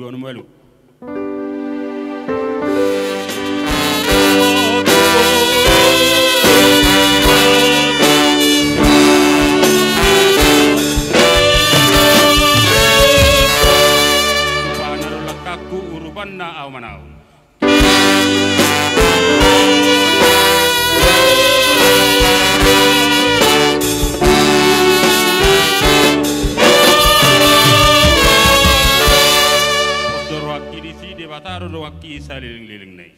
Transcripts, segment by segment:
dua malu. Panarulakaku uruban na aw manaw. Bataro do waki saliling-liling nai.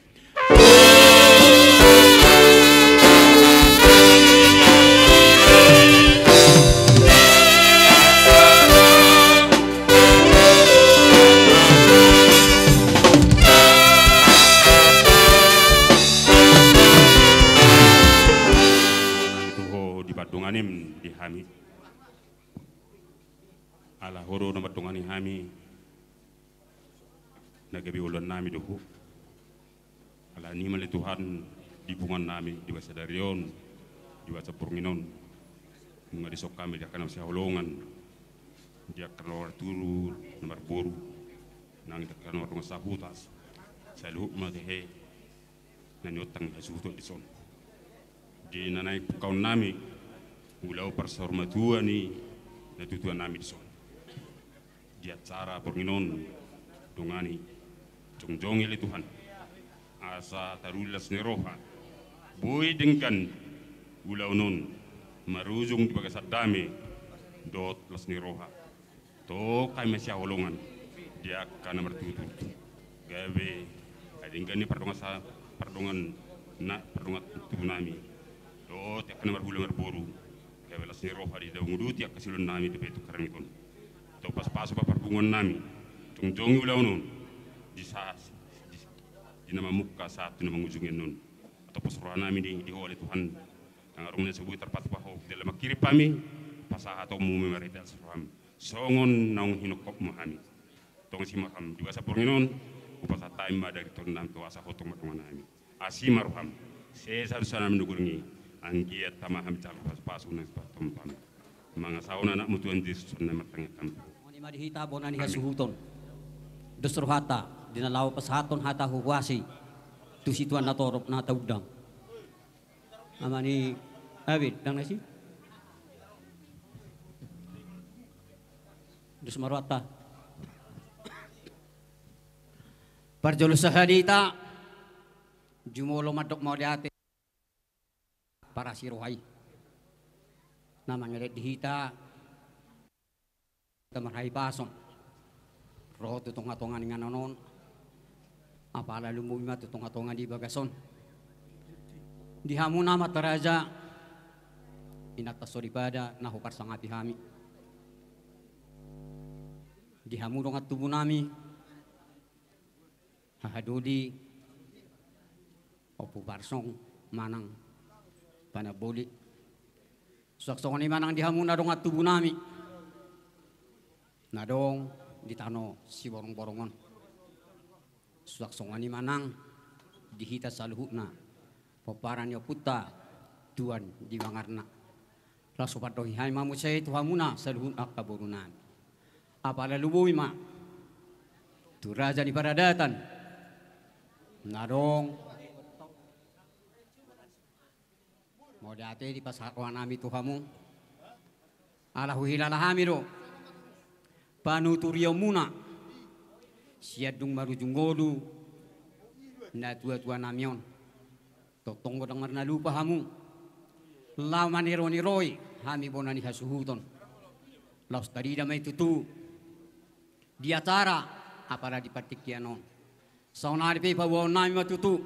Tuho di Badunganim di Hami. Ala horo na Badungani Hami. Nagabi ulan nami dohu ala ni mali Tuhan di bungan nami di basa darion di basa purminon mga disok kami dia kanam siya holongan dia kanor turu nomor boru nang dia kanor rumah sahutas saluh matehe nanyotang hasuto dison di nanay kaun nami ulau persormatua ni natutuan nami dison dia cara purminon dungani jongjong ili Tuhan asa tarulas ni roha buy dengkan ulau nun marujung di bagasat dami dot las ni roha to kay masya holongan dia kana mertutur gawe adingkan ni pardongan na pardongan tubunami dot ya kana marhula marboru gawe las ni roha di daw ngudut ya kasilun nami di betu karamikon to pas pa parbungon nami jongjong ulau nun di nama muka satu nama ngujungin nun atau pesuruhan nami di oleh Tuhan yang arungnya sebuah terpat bahwa dalam kiri pami pasah atau mumi merita seruham songon naung hinukop mahami tong si marham juga sapurninon upasa taimba dari turnam tuasa hotong matungan nami asimaruham sesar sana menduguringi anggiat tamaham cakap pasuna patom pam mga sauna anak mutuan di sunna matangnya kampu oni madihita bonani hasuhuton dusur hata dinalaw pasahaton hata huwasi tu situan natorop na taudang amani awit dang nasi dus marwata parjolo sahadita jumolo madok mau diate para sirohai namanya dihita tamarhai pason roh tutong-atongan nga nanon apala lumumima tutong-atongan di bagason di hamuna mataraja inatasoripada nahukar sangapi hami di hamudong at tubo nami hahadudi opo barsong manang panaboli saksongan ni manang di hamuna dong at tubo nami nadong di tano si borong-borongon suaksongani manang dihita saluhuna paparan yo puta tuan di bangarna lasu padohi hai mamu saya tuhamuna saluhun akaburunan apala lubui ma tu raja di paradatan nadong mau date di pasarwan nami tuhamu ala huhilalahami do panuturio muna siadung marujung godu na tua namion totong godang marna lupa hamu laman ironi roy hami bonani hasuhuton laus tadi damai tutu di acara apara di patikianon sauna di pepa wa nami matutu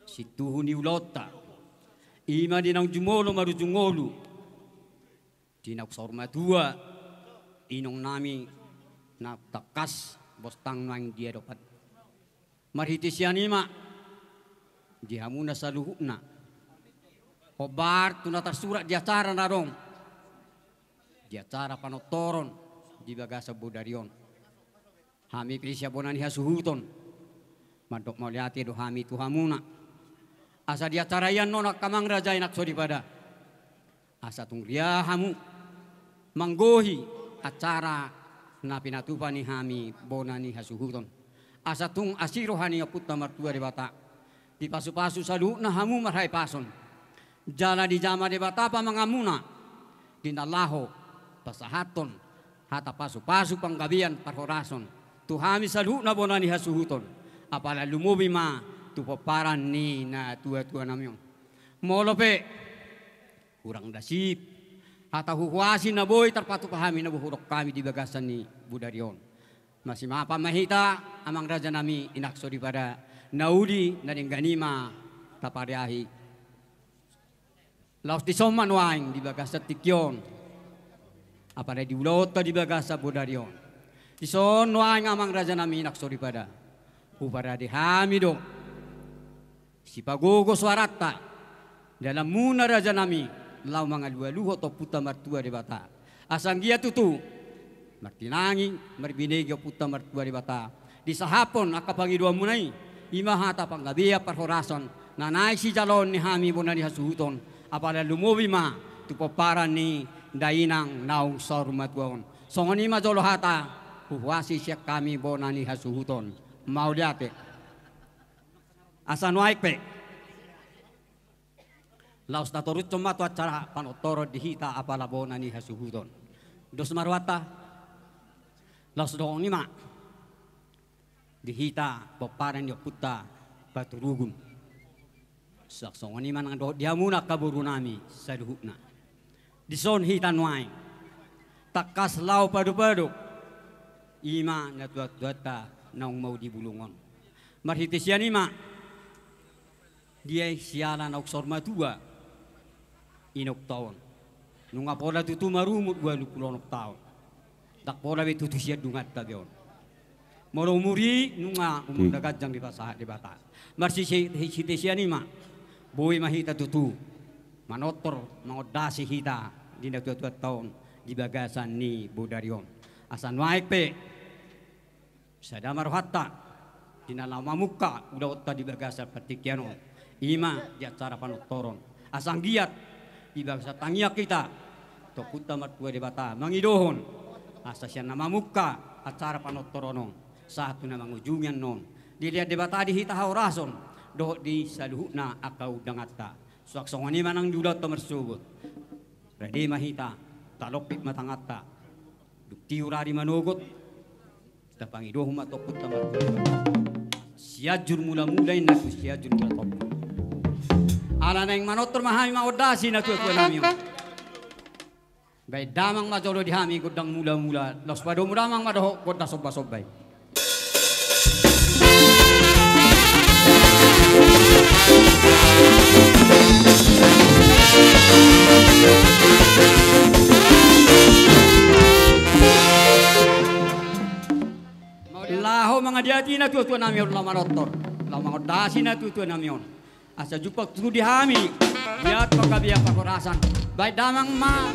situhu ni ulota ima dinang jumolo marujung godu dinak sorma tua inong nami na takas bostang nang dia dapat marhitisianima di hamuna saluhuna obar tunata surat di acara narong di acara panotoron di bagasa budarion hami prisya bonani hasuhuton madok mauliati do hami tuhamuna asa di acara yan nonak kamang raja inak sodi pada asa tungriahamu manggohi acara na pinatupani hami bonani hasuhuton. Asatung asirohani aputta martua de bata. Di pasu-pasu salu na hamu marhai pason. Jala di jama de bata pa mangamuna. Dinalaho pasahaton hata pasu-pasu panggabian parhorason. Tuhami salu na bonani hasuhuton. Apala lumubi ma tu paparan ni na tua-tua namyon. Molope kurang dasip. Hata huhuasi na boy terpatu pahami na buhurok kami di bagasan ni Budarion. Masih mapa mahita amang raja nami inakso di pada naudi na ganima tapariahi. Laos di soman waing di bagasa tikyon. Apare di ulota di bagasa Budarion. Di son waing amang raja nami inakso di pada. Upara di hamido. Si pagogo suarata dalam muna raja nami lau mga luho to puta martua di bata. Asang gia tutu martinangi marbinegyo puta martua di bata. Di sahapon akapangidua munay imahata panggabiya parhorason nanay si jalon ni hami bona ni hasuhuton apala lumubi ma tupoparan ni dainang naung sormatuon. Songoni ma jolo hata huwasi siya kami bona ni hasuhuton. Mauliate asan waik pe laos na torut cumato at cara panotoro dihita apala bona ni hasuhuton. Dos marwata laos doong lima dihita paparan yo puta paturugum. Saksong ni man ang dia muna kaburu nami sa duhuna. Dison hita nuay takas lau padu-padu ima na tuat-tuata naung mau di bulungon. Marhiti siya ni ma dia siala na uksorma tua inok taon. Nung apola tutu marumut 26 taon. Tak pola betutu siya dungat tabion. Moro muri nunga umundagat jang di pasahat di bata. Marsi siya ni ma boy mahita tutu manotor mangodasi hita di nagtuat taon di bagasan ni Budarion. Asan waik pe sadamar hatta dinalama muka udah otta di bagasan patikiano ima di acara panotoron. Asang giat di bagasa tangiak kita tokuta martua di bata mangidohon asa siya nama muka acara panotoronon satu na mangujungan non dilihat di bata di hita haurason doh di saluhna akau dangata suaksongani manang dulot tomersubut redi mahita talopik matangata dukti urari manugot tapangidohum atokut tamartua siajur mula-mulay na tu siajur mula-top ala na yung manotor mahami maodasi na tuwa nami bay damang majolo di hami godang mula-mula los pado muramang madoho godda sobba-sobbay. Laho mga diati na tuwa nami la manotor la maodasi na tuwa nami asa jupak tu di hami lihat pagkabiya pakorasan bay damang ma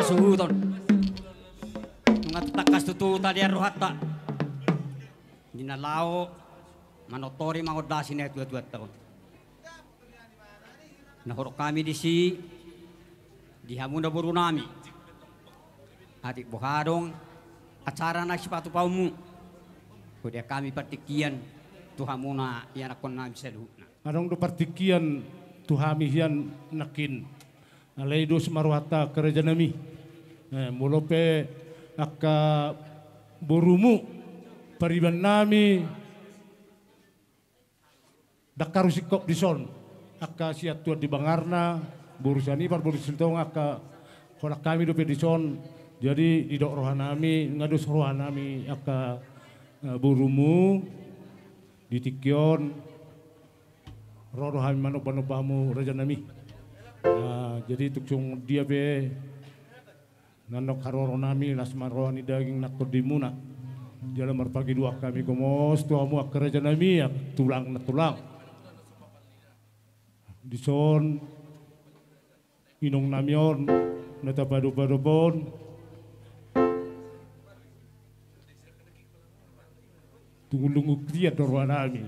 kasuhuton. Nunga takas tutu tadi rohata. Dinalao manotori mangodasi na 2 tahun. Nahorok kami di si di hamunda buru nami. Adik bohadong acara nak sepatu paumu. Kudia kami partikian tuhamuna yang akon nami seluhna. Adong do partikian tuhami hian nakin. Alaido semaruhata kerja nami. Mulope akka borumu pariban nami dakarusikop dison akka siat tuan di Bangarna borusani par borusintong akka kolak kami dope dison jadi didok rohanami ngadus rohanami akka borumu ditikyon rohami manop-manopamu raja nami. Jadi tukung dia be nanok haroro nami lasmar rohani daging nakod dimuna jalan merpagi 2 kami komos tuamu akreja nami ak tulang na tulang dison inong namyon natapado-padopon tungulunguk dia doroan nami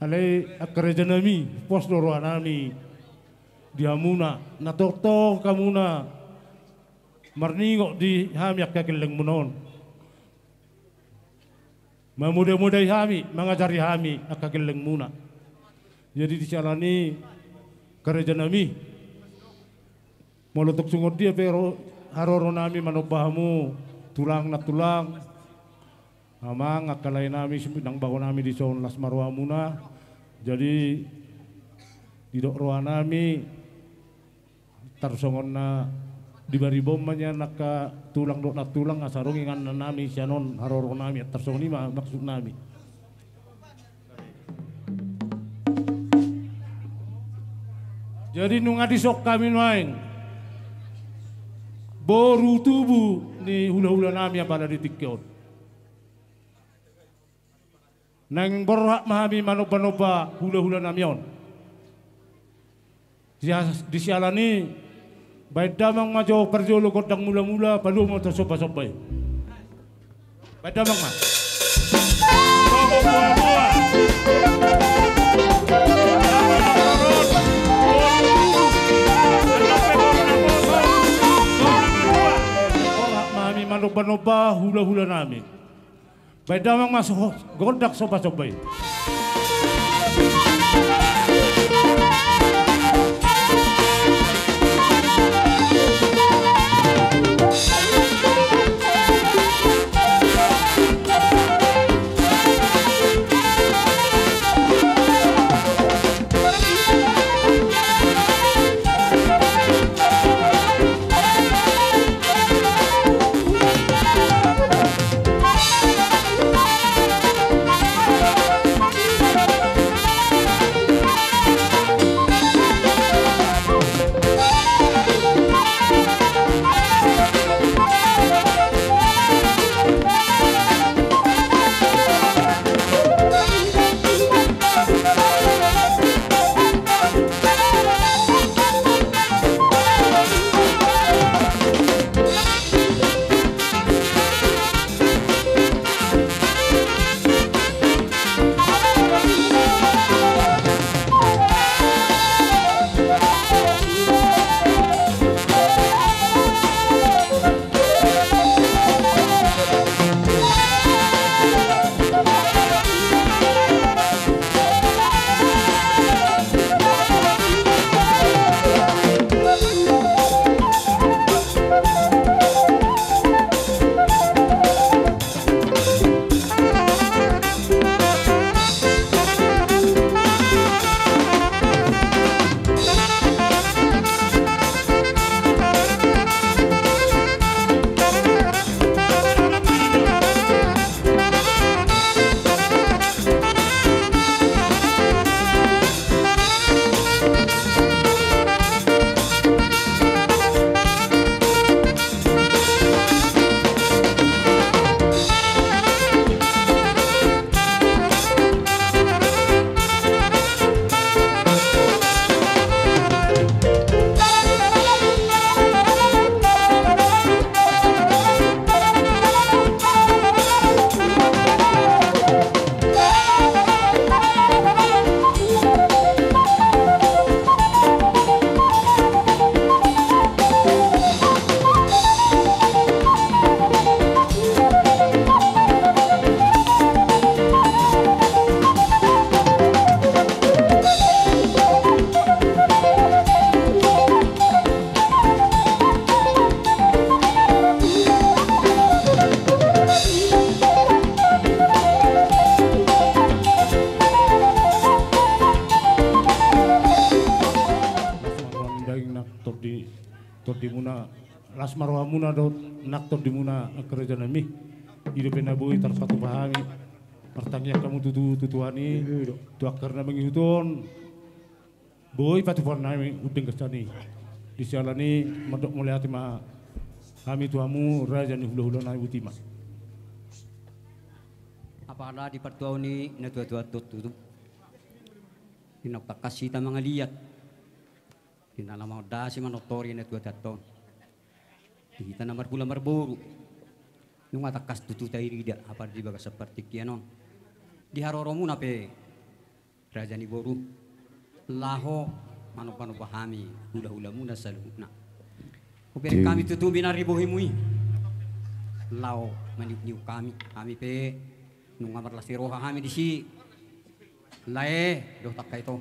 alay akreja nami pos doroan nami diamuna natoktok kamuna marningok di hami akakileng munon mamuda-mudai hami mengajari hami akakileng muna jadi dijalani kerja nami molotok sungod dia pero haroro nami manobahamu tulang na tulang amang akalay nami nang bago nami di son las marwa muna jadi didok roa nami tarsongon na di bari bomanya naka tulang dok na tulang asarong ingan na nami sianon haroro nami at tarsongon ni maksud nami. Jadi nung adisok kami main boru tubuh ni hula-hula nami yang pada ditikyon. Nang berhak mahami manoba-noba hula-hula nami yon. Disialani baik damang majo perjolo kodang mula-mula palu mau tersopa-sopai. Baik damang mah. Mami manoba-noba hula-hula nami. Baik damang masuk godak sopa-sopai. di muna las marhamuna dot naktor di muna kerajaan nami hidup nabui tersatu pahami pertanyaan kamu tutuani tu akarna mengihutun boy patuan nami udeng kesani di salani medok mulai hati ma kami tuamu raja ni hula-hula nami utima apakah di pertuau ni na tua-tua tutup pinaptakas kita mga liat pinalamang dasi manotori na tua taton kita namar pula marburu nung atakas tutu tayo rida apa di baga seperti kianon di haroro muna pe raja ni boru laho mano-pano pahami hula-hula muna sa luna upir kami tutu binaribuhimui lao maniu kami pe nung amar lasiroha kami di si lae do tak kaito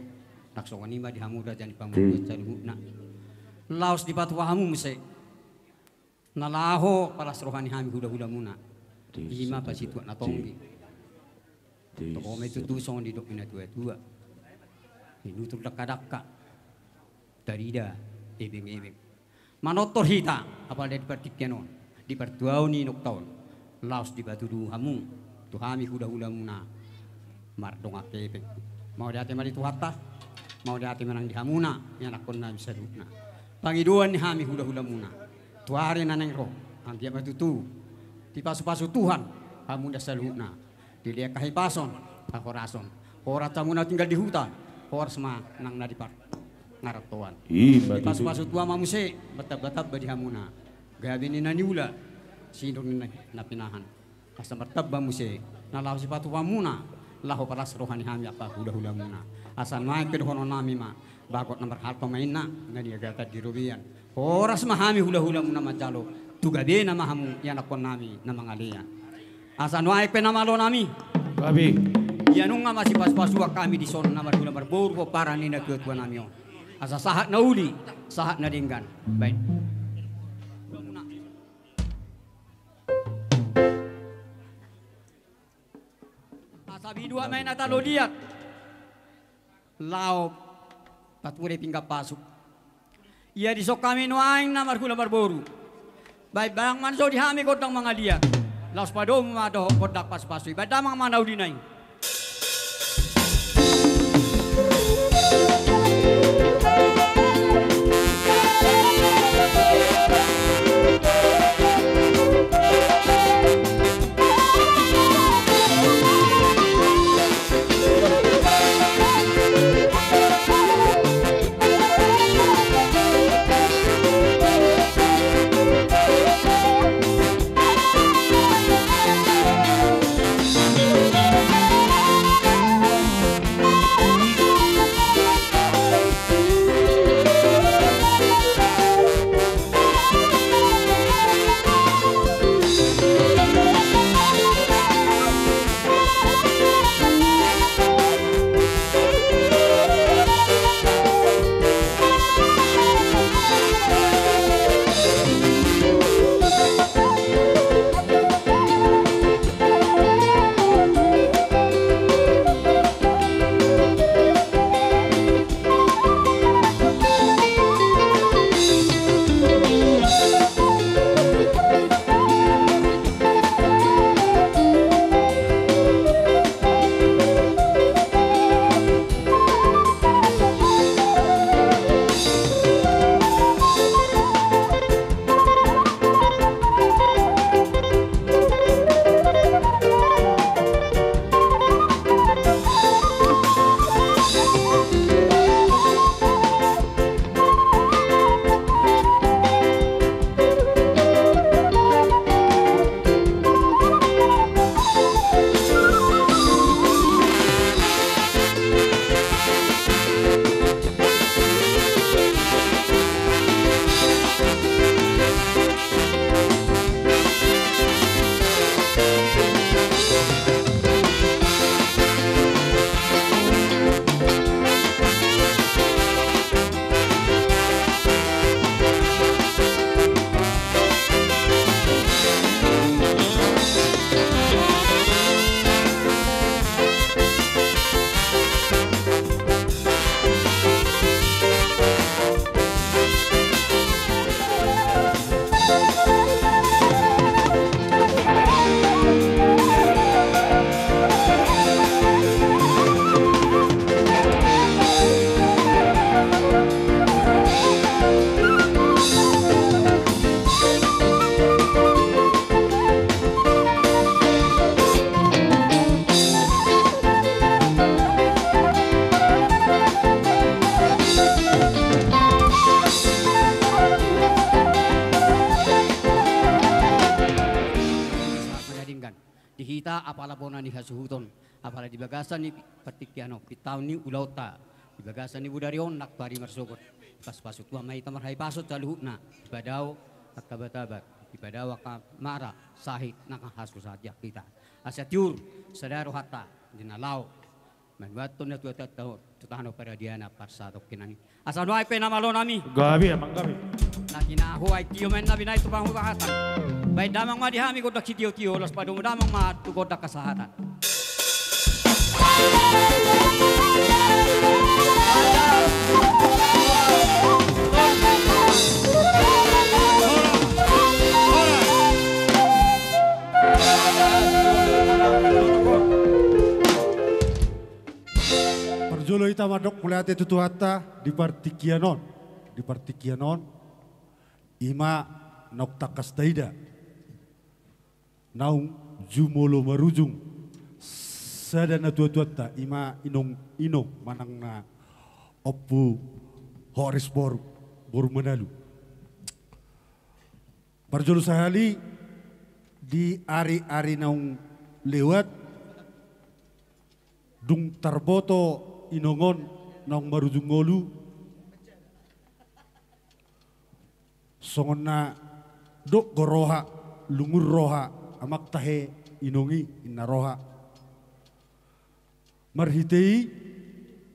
naksongan nima di hamu raja ni pamudu sa luna laos di patu hamu muse nalaho para rohani hami hula-hula muna ima pasitu na tonggi toko me tutu song di dok ina tua minutur dakka darida ebeng manotor hita apa dari pertikeno di pertuau ni nok taun laos di batu du hamu tu hami hula-hula muna mardong akepek mau di hati mari tu hatta mau di hati menang di hamuna yang nakon na bisa dukna pangiduan ni hami hula-hula muna tuari naneng roh antia matutu di pasu-pasu Tuhan kamu dah saluna dilihat kahipason aku rason ora tamuna tinggal di hutan ora semua nang nadipar ngaratoan di pasu-pasu tua mamuse betap-betap badi hamuna gabi ni naniula sindong ni napinahan asa bertab mamuse nalau sipatu pamuna lahu paras rohani hami apa hula-hula muna asan naik ke hono nami ma bakot nomor harto mainna ngadi agata di rubian oras mahami hula-hula muna majalo tugabe na mahamu yan akon nami na mga liya asan waik pe namalo nami babi yanung nga masih pas-pasuwa kami di sono namar hula marburu ko para ni na tuwa nami yon asa sahat na uli sahat na dinggan baik sabi dua main atalo liat lao patmure pinggap pasuk ia disok kami nuaing namar hula marboru baik barang manso di hami kodang mga liat laos pado mado kodak pas-pasui badamang manaw dinay bona ni hasuhuton apala di bagasan ni patikiano pitau ni ulauta di bagasan ni budarion nak pari marsogot pas pasuk tua mai tamar hai pasut taluhna ibadao akabatabak ibadao ka mara sahid nak hasu saja kita asyatiur sadaro hatta dinalau manwaton na tuwa tato tutano para diana parsa kinani asal wai pe nama lo nami Gabi amang gabi. nakina ho ai tio men nabi nai tupang hubahatan bai damang ma dihami godak si tio los padu damang ma tu godak kasahatan Perjolo ita madok mulai tutu hatta di partikianon ima nok takas taida naung jumolo marujung sadana tua-tua ima inong manang na oppu horis bor menalu perjolo sahali di ari-ari naung lewat dung tarboto inongon nang marujung ngolu songon na dok goroha lungur roha amak tahe inongi inna roha marhitei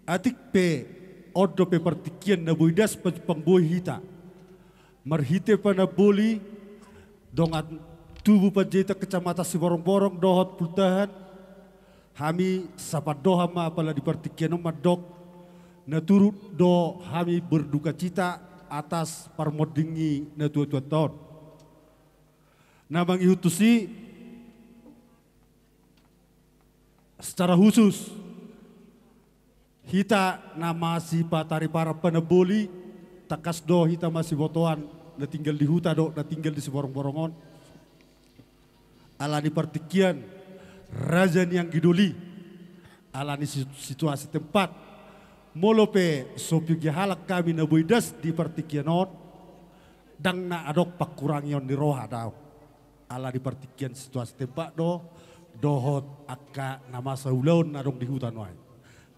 atik pe odo pe partikian na boidas pangboy hita marhite pa na boli dongat tubuh pajeta kecamatan Siborong-borong dohot pultahan Hami sapat doha ma pala di partikian madok na turut do hami berduka cita atas parmodingi na tua-tua tahun. Na mangihutusi secara khusus hita na masih patari para peneboli takas do hita masih botoan na tinggal di huta do na tinggal di Siborong-borongon ala di partikian Rajan yang giduli alani situasi tempat molope sopi halak kami na boidas di partikianon dang na adok pakurangion di roha daw ala di partikian situasi tempat do dohot akka nama saulaun adong di hutan wai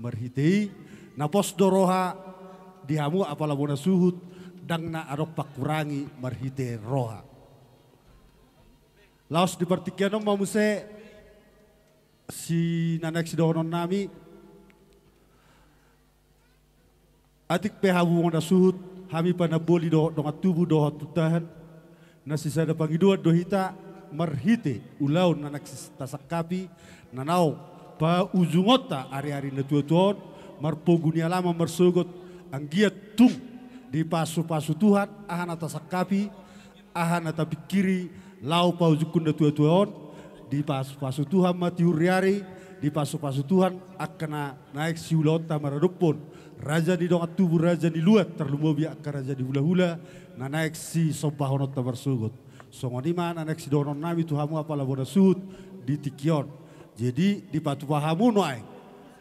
merhitei na pos do roha dihamu apala bona suhut dang na adok pakurangi merhite roha laos di partikianon mamuse si nanak si donon nami atik pe habu na suhut hami pa na boli do dongat tubuh do hotutahan na sisa da pangidua do hita marhite ulaw nanak si tasakapi nanau pa ujungota ari-ari na tuatuan marpoguni alama marsugot ang giat tung di pasu-pasu Tuhan ahan atasakapi ahan atapikiri lau pa ujukun na tuatuan di pasu-pasu Tuhan mati huriari di pasu-pasu Tuhan akan naik si ulota maradupon raja di dongat tubuh raja di luat terlumobi akan raja di hula-hula na naik si sompahonot tabarsugot songonima na naik si donon nami Tuhamu apala bona suhut di tikion jadi di patu pahamu noai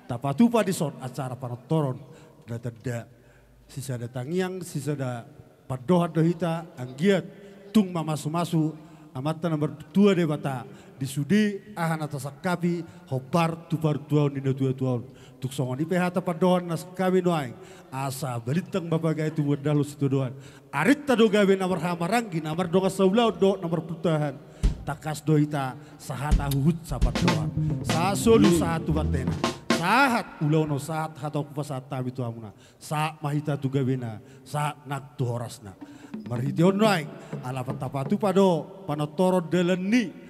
tapatupa di son acara panotoron da sisa da tangiang sisa da padohat dohita anggiat tung mamasu-masu amata nomor 2 de bata di sudi ahan atas kapi hobar tupar tuan di tuan tuk songon ipe hata padohan nas kami noai asa balitang babagai itu wadalo situ doan arit tado gawe namar hamaranggi namar donga saulau do namar putahan takas doita sahata huhut sapat doan sasolu satu batena sahat ulono sahat hatau kupasat tabi tu amuna saat mahita tu gawena saat nak tu horasna marhition noai ala patapatu pado panotoro deleni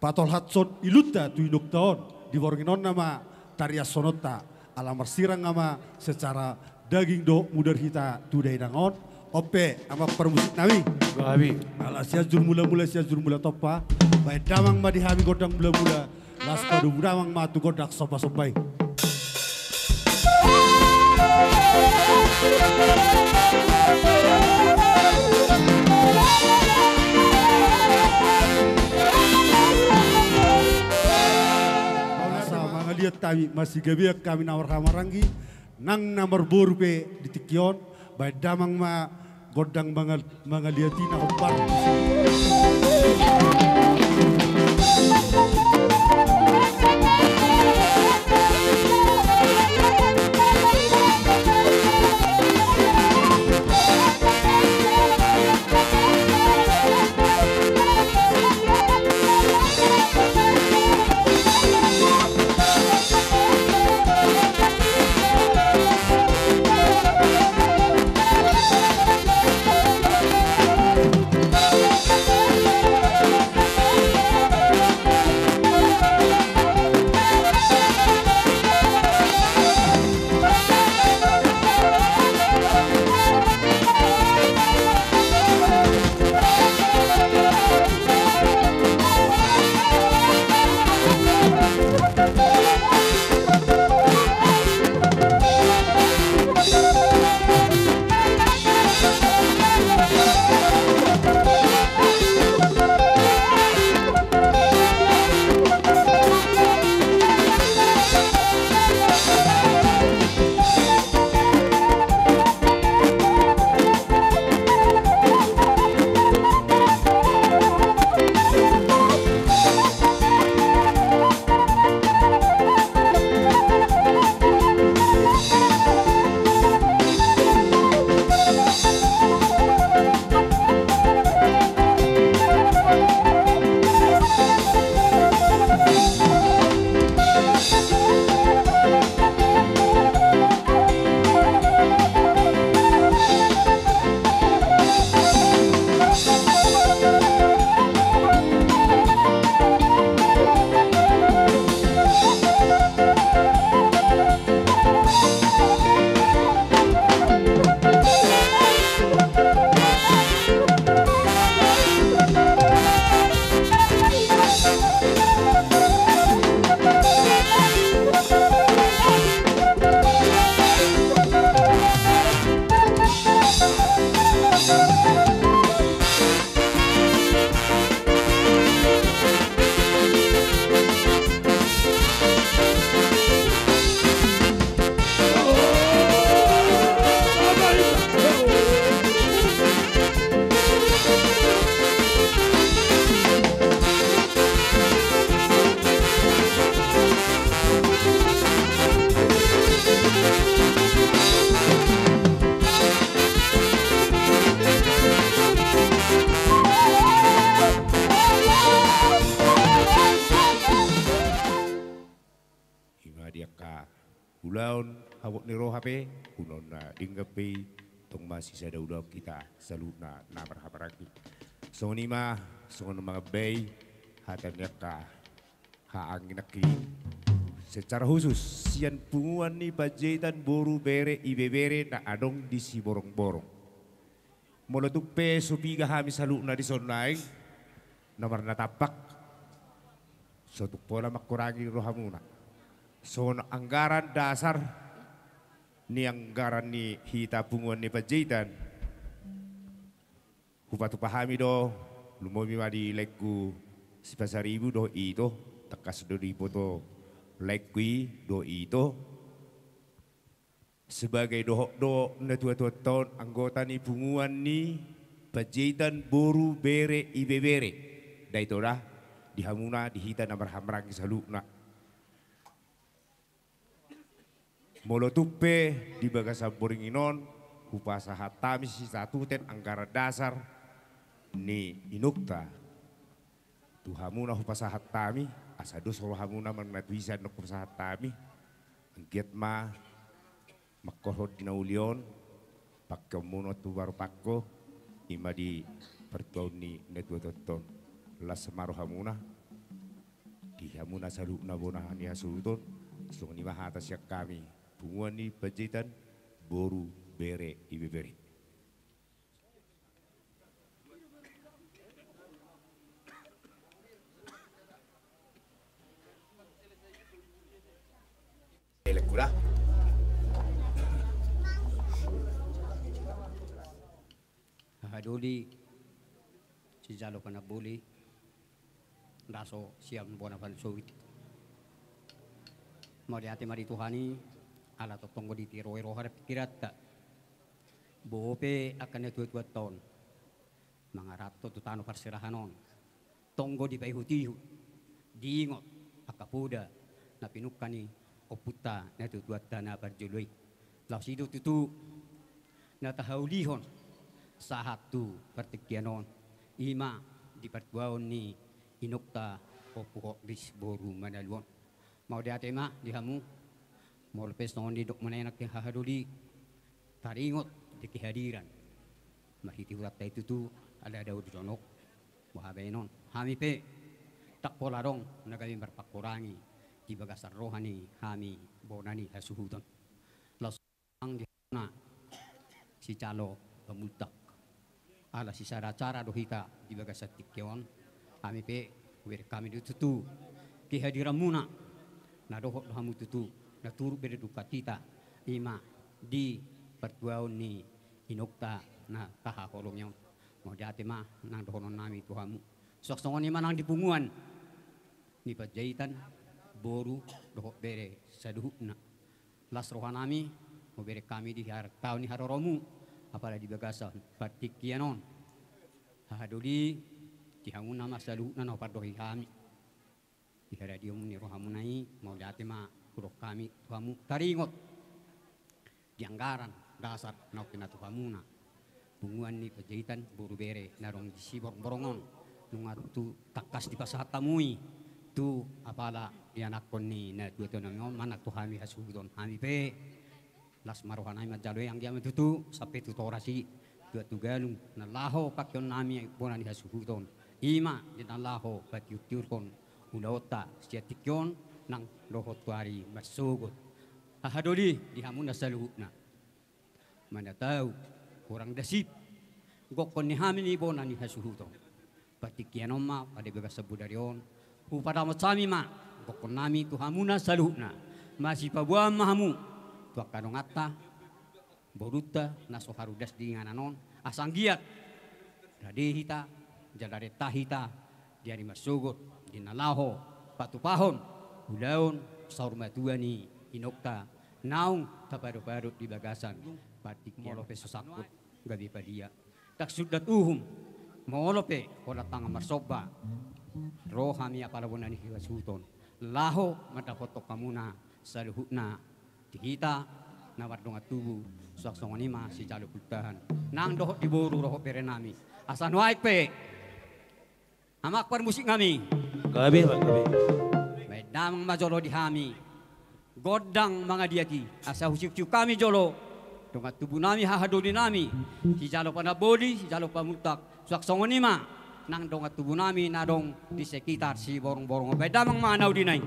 Patol Hudson iluta tu induk tahun di Waringinon nama tarias sonota ala marsirang nama secara daging do mudar hita tu dainangon ope ama permusik nawi Gabi. ala siajur mula topa baik damang ma dihami godang mula las padu damang ma tu godak sopa-sopai lihat kami masih gabiak kami nawar hamarangi nang namar borpe di tikion baik damang ma godang mangaliatina ompar yaka ulaun hawak ni rohape unon na dinggapi tong masih sada ulau kita saluna na berhabaraki so nima so mga bay hatan yaka haangin aki secara khusus sian punguan ni Pajetan boru bere ibebere na adong di si borong-borong mula tupe supiga hami saluna di sonnaing nomor natapak suatu pola makurangi rohamuna. So anggaran dasar ni anggaran ni hita punguan ni Pajetan. Kupatu pahami do lumomi madi lekku sepasaribu do itu tekas do ribu to lekui do itu sebagai do na tua tahun anggota ni punguan ni Pajetan boru bere ibebere. Dah itu dah dihamuna dihita na berhamrang salukna molo tupe di bagasa boringinon hupasa hatami si satu ten anggaran dasar ni inukta tuhamuna hupasa hatami asado solo hamuna manatuisan no hupasa hatami angkiat ma makohod dinaulion pakkemuno tu baru pakko ima di pertuan ni netuaton las semaruh hamuna di hamuna saluk nabonahan ya sultan sung ni mahata siak kami punguan ni Pajetan boru bere ibebere elekura Hadoli si jalo kana buli daso siam bona van sowit mau di hati mari Tuhani ala to tonggo di tiro ero harap pikirat ta bope akan tua tahun mangarap to tutano parsirahanon tonggo di paihuti diingot akapuda na pinukani oputa na tua dana barjului lausido tutu na tahaulihon sahatu pertikianon ima di pertuaon ni inukta opuko bis boru manaluon mau di atema di hamu mau lepes nongon di dok menenak yang hahaduli taringot di kehadiran mahiti urat itu tu ada daud jonok wahabenon hami pe tak pola dong nagami berpakurangi di bagasar rohani hami bonani hasuhuton lasang di na si calo pemultak ala si cara dohita di bagasat tikyon kami pe wer kami tutu kehadiran muna na dohok hamu tutu na turu bere dukatita ima di pertuaon ni inokta na taha kolongnya mau jate mah nang dohonon nami tuhamu sok songon ni manang dipunguan ni Pajetan boru dohok bere saduhna las rohanami mau bere kami di har tahun ni haroromu apalagi di bagasan batik kianon hahaduli dihangun nama saluhna no pardohi kami di radio ni rohamunai mau jate ma kurok kami tuhamu taringot di anggaran dasar no kina tuhamuna bunguan ni Pajetan buru bere narong di sibor borongon nunga tu takas di pasahat tamui tu apala di anak kon ni na dua tahun mana tuhami hasudon hami pe las marohanai majalo yang dia metutu sampai tutorasi dua tugalung na laho pakyon nami bonan di hasuhuton ima di laho patiutiurkon ulota siatikyon nang rohot tuari masugot hahadoli di hamun nasaluhna mana tahu kurang dasip gokon ni hamin ni bonan di hasuhuton patikyanon ma pada begas sebudarion upada macami ma gokon nami tu hamuna saluhna masih pabuam mahamu tua kanongata boruta naso harudas di ngananon asang giat rade hita jalare tahita diari masugot dinalaho patupahon ulaon saurmatua ni inokta naung taparu-paru di bagasan batik molope sosakut gabi padia tak sudah tuhum molope kola tanga marsoba rohami apalabona ni hiwasuton laho mata foto kamuna saluhuna kita nawar dong tubuh suak songonima si jaluk putahan nang doh di boru roh perenami asan waik pe amak par musik ngami gabe gabe medam majolo di hami godang mga diaki asa husik kami jolo donga tubuh nami hahadoli nami si jalo panaboli si jalo pamutak suak songonima nang donga tubuh nami nadong di sekitar si borong-borong bedamang manau dinai.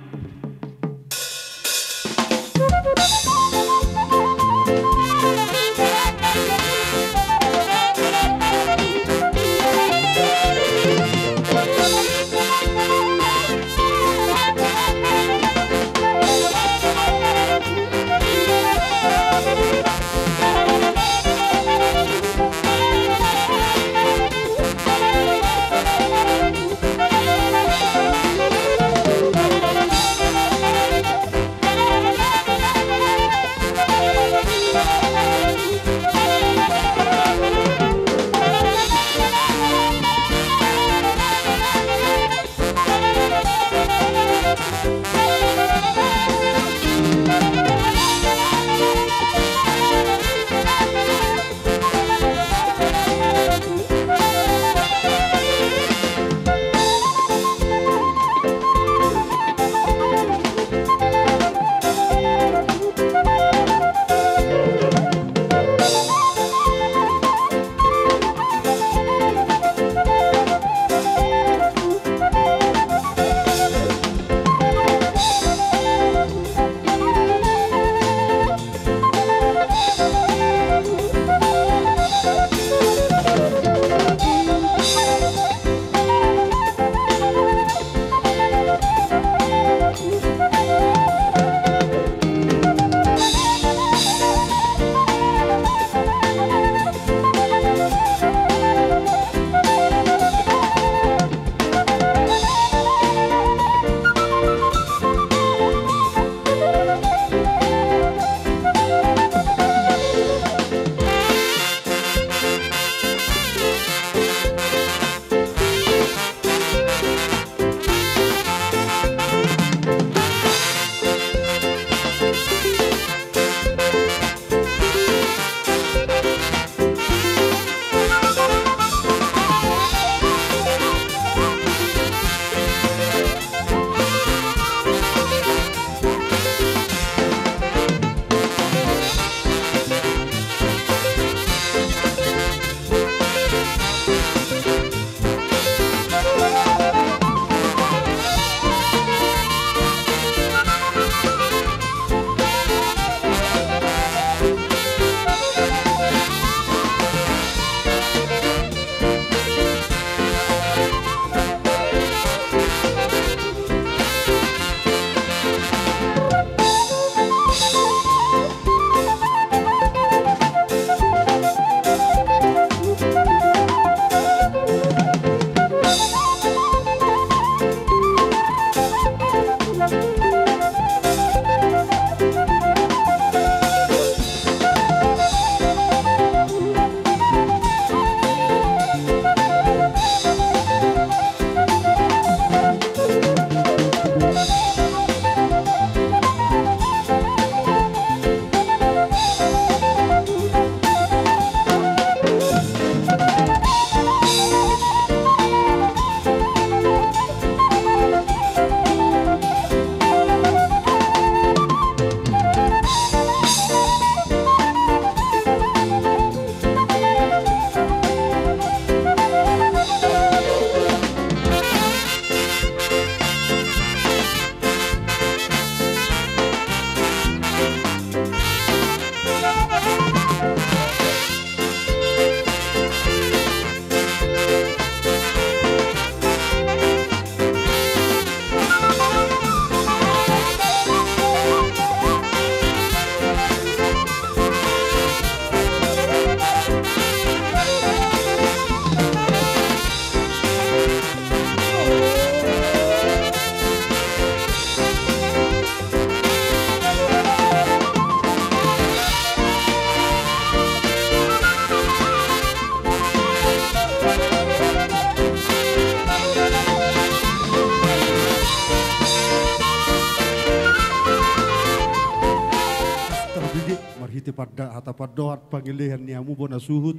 marhiti pada hata padohat pangilihan niamu bona suhut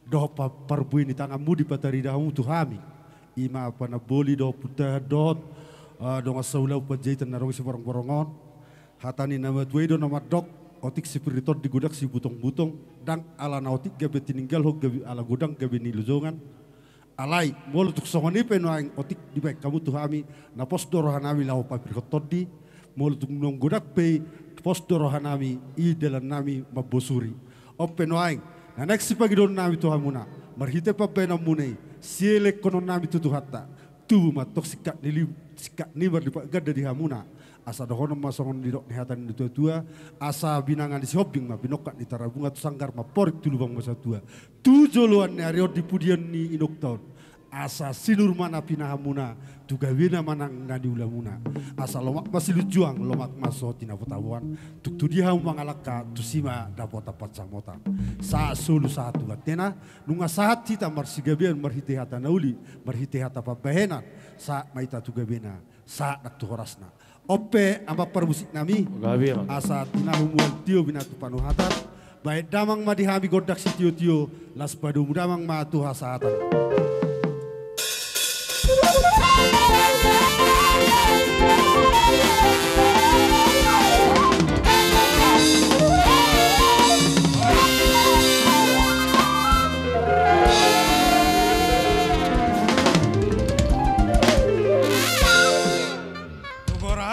doh parbuin di tanganmu di pataridamu tuhami ima apa na boli doh putah dot dong asaulau panjaitan narong si borong-borongon Hatani nama tuedo nama dok otik spiritor di gudak si butong-butong dang ala nautik gabe tininggal hok gabe ala gudang gabe niluzongan alai molo tuk songoni penoang otik di baik kamu tuh ami na pos dorohanami lahu papir kotodi molo tuk nong gudak pe pos dorohanami i dalan nami mabosuri openoang na next pagi don nami tuh hamuna marhite pa pena munei siele kono nami tuh hatta tu matok sikat ni bar di gada di hamuna asa dohono masongon di dok nihatan di tua asa binangan di shopping ma binokat di tarabunga tu sanggar ma porik tu lubang masa tua tu joluan ni arior di pudian ni inok tahun asa sinur mana pinahamuna tu gawina manang ngadi ulamuna asa lomak masih lujuang lomak maso tina potawan tuk tu dia mangalaka tu sima dapat dapat samota sa sulu satu gatena nunga saat kita marsigabian marhite hata nauli marhite hata pabahenan sa maita tu gawina sa tu horasna ope amba permusik nami asa tinahumuan tio binatu panuhatan baik damang madihami godak si tio las padu damang matu hasatan.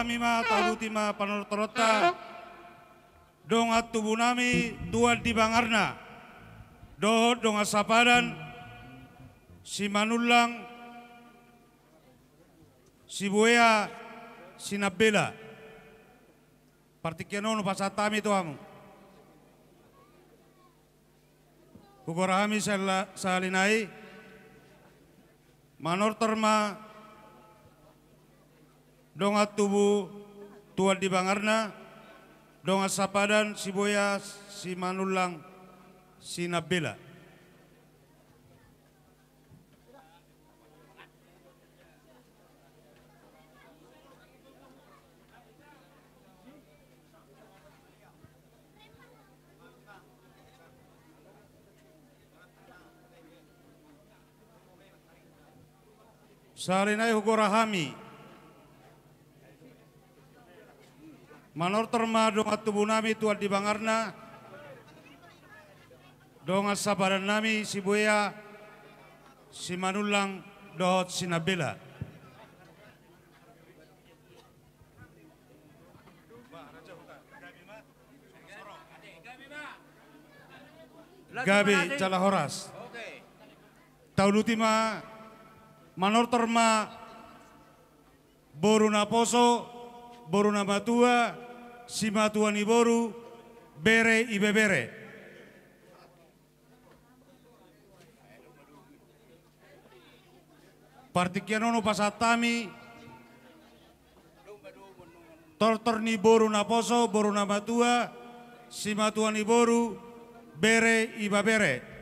Kami ma taluti ma panortorota dongat tubuh nami dual di bangarna dohot dongat sapadan si manulang si buaya si nabela partikianono pasatami tu amu kukorahami salinai manortor ma dongat tubuh tuan di bangarna dongat sapadan si boya si manulang si nabela salinai hukorahami manor terma dongat tubuh nami tuan di bangarna dongat sabaran nami si buaya si manulang dohot si nabela gabi cala horas taulutima manor terma boru naposo boru namatua si matuan iboru bere ibebere partikianono pasatami tortor ni boru naposo boru namatua si matuan iboru bere ibabere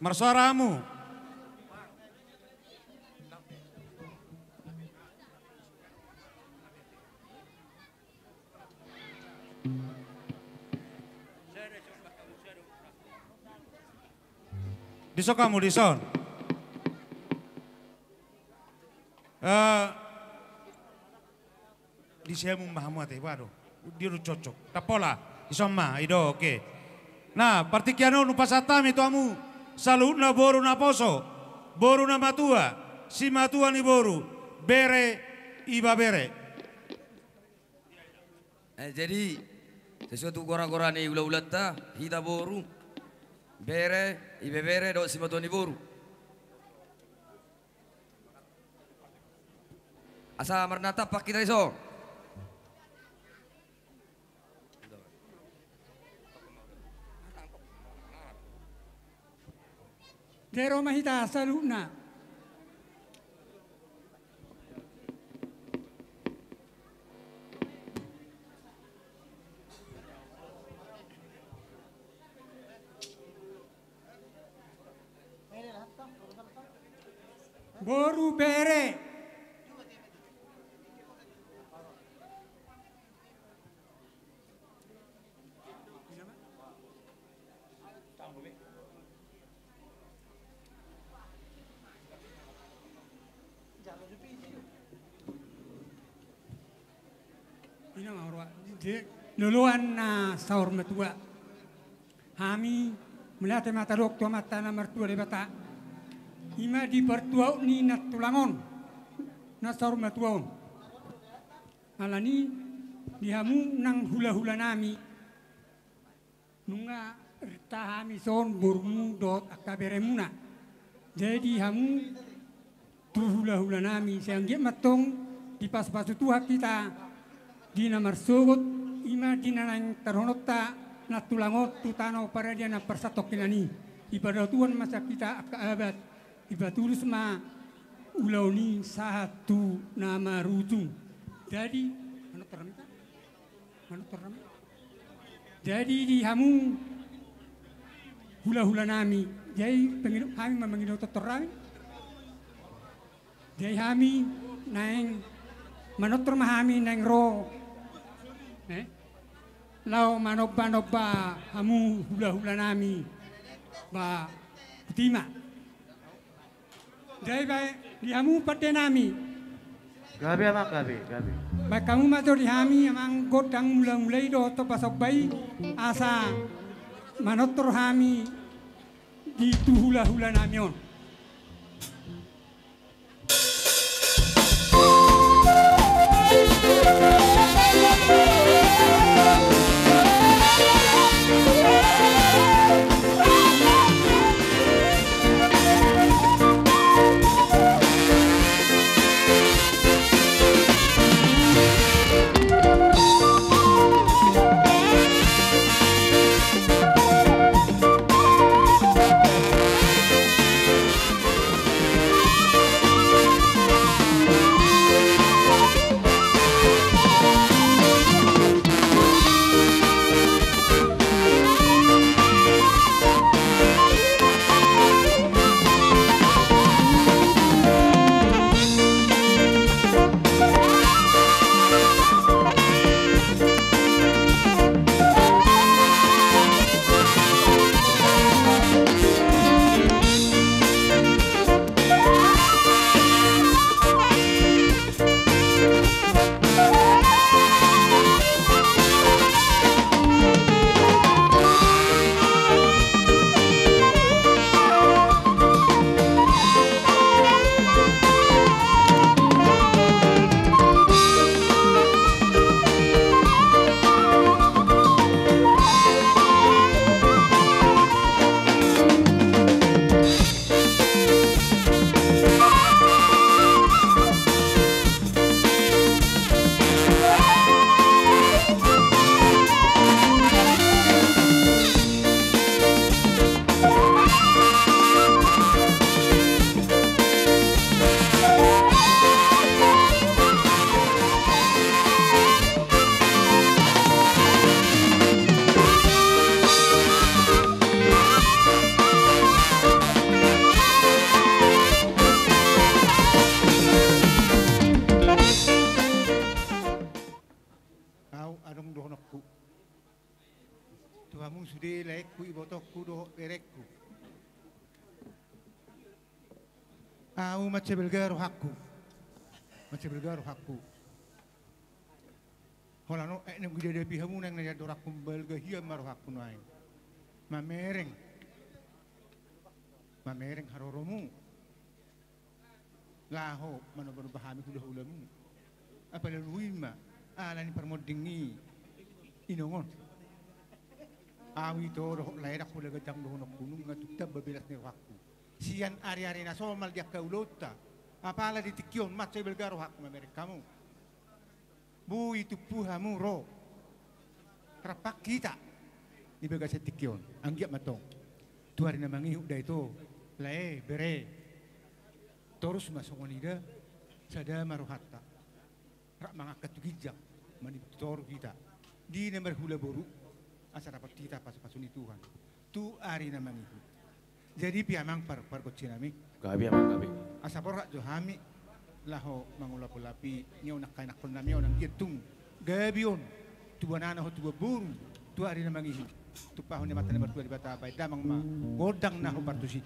marsuaramu disok kamu dison di saya memahami teh waduh dia cocok tapola isoma ido oke nah partikiano nu pasatami itu amu salutna boru na poso boru na matua si matua ni boru bere iba bere jadi sesuatu gora-gora ni ulat-ulat ta hita boru bere ibe bere do si matua ni boru asa marnata pak kita iso Dero mahita saluna. Boru bere. Luluan na saur matua. Kami melihat mata dok tua mata na mertua de bata. Ima di pertua ni na tulangon. Na saur matuaon. Alani dihamu nang hula-hula nami. Nunga rita kami son burmu dot akaberemuna. Jadi hamu tu hula-hula nami seanggit matong di pas-pasu tuha kita di namar sugut ima di nanang terhonota na tulangot tutano para dia na persatok kinani ibadah tuan masa kita abad ibadah tulus ma ulau ni satu nama rujung jadi jadi di hamu hula-hula nami jadi penghidup kami memenghidup terang jadi kami naeng manotor mahami naeng ro lau manoba hamu hula-hula nami ba putima jadi baik di hamu pada nami gabi apa gabi baik kamu matur di hami amang godang mulai do to pasok bayi asa manotor hami di tu hula-hula namion. Tuhamu sudah lekku ibotokku doh berekku. Aku macam belgaru hakku. Macam belgaru hakku. Holano nang gede de pihamu nang naya dorak kumbal gahia maru hakku naik. Mamereng haroromu. Laho mana baru pahami kudah ulamu. Apa laluin ma? Alani permodingi inongon. Awi to roh layak aku lega jang doh nak gunung ngatuk babelas ni waktu. Sian ari-ari na somal dia kaulota. Apala ditikion mat saya belgaro hak mamerek kamu. Bu itu puhamu ro. Rapak kita. Di bega setikion. Anggiap matong. Tuari na mangi udah itu. Lae bere. Terus masuk wanita. Sada maruhatta. Rak mangangkat gijak. Manitor kita. Di nomor hula boru. Asa dapat kita pas-pasuni Tuhan. Tu ari namang itu. Jadi piamang par-kocin nami. Gabi amang gabi. Asa porak johami laho mangulap-ulapi nyaw nak pun nami nang gitung. Gabion tu banana ho tu buru. Tu ari namang itu. Tu pahon ni mata nomor 2 di bata apa damang ma. Godang na ho partusi.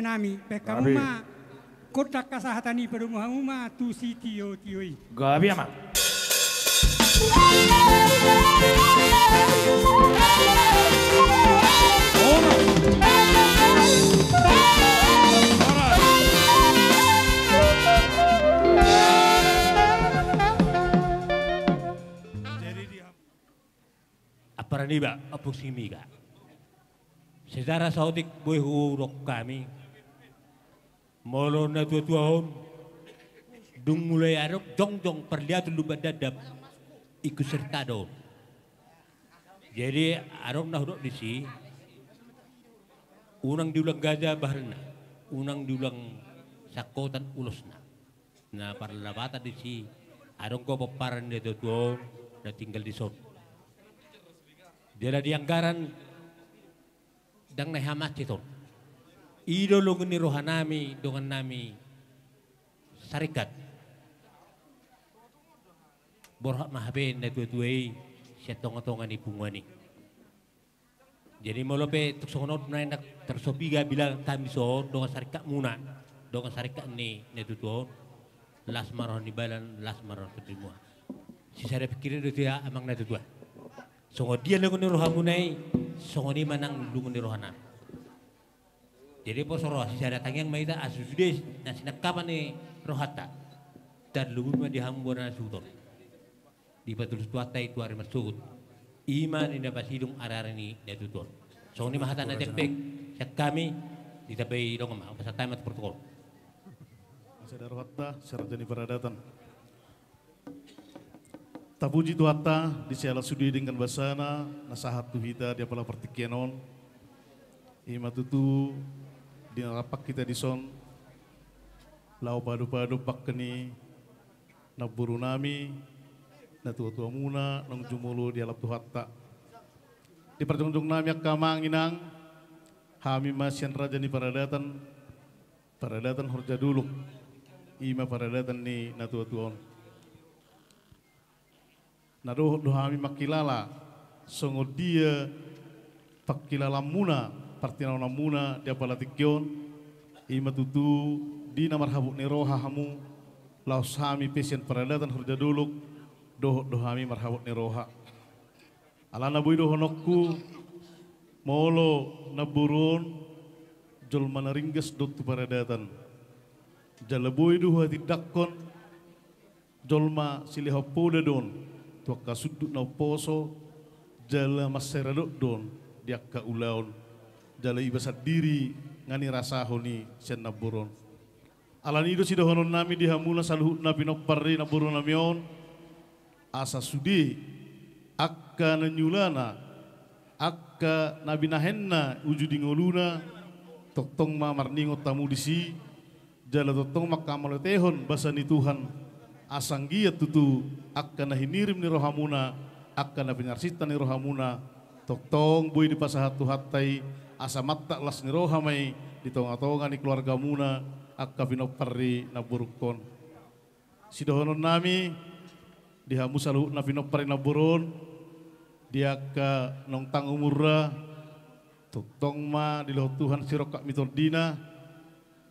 nami. Pekamu ma kotak kasahatani perumahamu ma tu si tio tioi. Gabi ama. Aparaniba apusimiga. Sejarah saudik buih urok kami. Molo na tuahon. Dung mulai arok jong perlihat lu badadap ikut sertado. Jadi arok na hudok disi. Unang diulang gajah baharna. Unang diulang sakotan ulosna. Na parlabata disi. Arok ko paparan na tuahon na tinggal di son. Dia di anggaran dang nahamat itu. Idolo ni rohanami dengan nami sarikat. Borhak mahaben na tuai siya tonga-tonga ni pungwani. Jadi molope tuksonot na nak tersopiga bilang kami so dengan sarikat muna. Dengan sarikat ni tutuon las maron ni balan las maron kedua. Si saya pikirin itu ya amang na tutuan. Songo dia lengun ni rohamunai, songo ni manang lungun ni rohana. Jadi posoro sisa datang yang maida asusudes nasi nakapan ni rohata. Dan lungun ma dihambur na sudon. Di patul tuata itu hari masuk. Iman ini dapat hidung ararani dia tutur. Songo ni mahatan na tepek. Sak kami ditabai dong ma pasal tamat protokol. Masada rohata sarjani peradatan. Tapuji tuata di siala sudi dengan basana nasahat tuhita dia pala pertikianon ima tutu di rapak kita di son lau padu-padu pakkeni na buru nami na tua-tua muna nang jumulu di alap tuhatta di perjong-jong nami akka manginang hami masyan raja ni paradatan horja dulu ima paradatan ni na tua-tuon naruh dohami makilala songo dia pakilala muna partinau muna dia palatikyon ima tutu di namar habuk ni roha hamu laus hami pesian peradatan hurja duluk dohami marhabuk ni roha alana bui dohonokku molo naburun jol manaringgas dotu paradatan jalabui duha tidakon jolma silihapoda don tuaka sudut na poso jala maseradok don diakka ulaun jala ibasat diri ngani rasahoni sen naburon alani do sidahonon nami dihamuna saluhut na pinopparri naburon namion asa sudi akka nanyulana akka nabinahenna ujudi ngoluna toktong ma marningot tamu disi jala toktong makamalotehon basani Tuhan asanggiat tutu akan hinirim ni rohamuna akan penyarsitan ni rohamuna toktong bui di pasahat tuhatai asa matta las ni rohamai di tonga-tonga ni keluarga muna akka pinopari na burukon sidohonon nami dihamu saluhut na pinopari na buron diaka nongtang umurra toktong ma di lohot Tuhan sirokak mitordina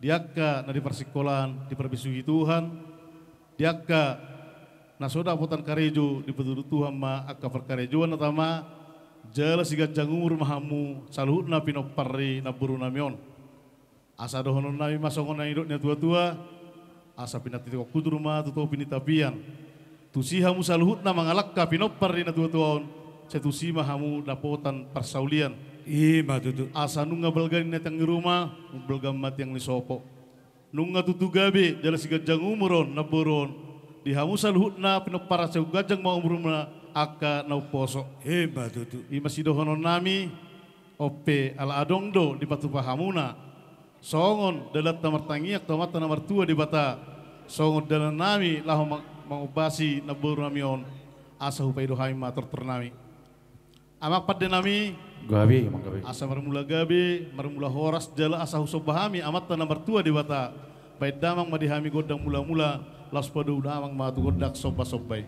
diaka na di persikolan di perbisuhi Tuhan diaka nasoda potan karejo di petudut Tuhan ma akka perkarejoan natama jala siga jangur mahamu saluhut na pinopari na buru namion asa dohonon nami masongon na idoknya tua-tua asa pinatitiko kudur ma tuto pinitapian tusihamu saluhut na mangalakka pinopari na tua-tuaon setusi mahamu dapotan persaulian ima tutu asa nunga balgani na tangi rumah belgam mati yang lisopo nunga tutu gabe jala siga jangumuron na buron dihamu saluhut na pinopara seu gajang mau umurna aka na uposo ima tutu ima sidohonon nami ope ala adongdo di patu pahamuna songon dalat namar tangiak tomata namar tua di bata songon dalan nami lahu mangubasi na buru namion asa hupai dohai matur ternami amak padde nami Gabi, asa marmula gabe, marmula horas jala asa husobahami amat tanah mertua di bata. Baik damang madihami godang mula-mula, las padu damang matu godak sopa-sopai.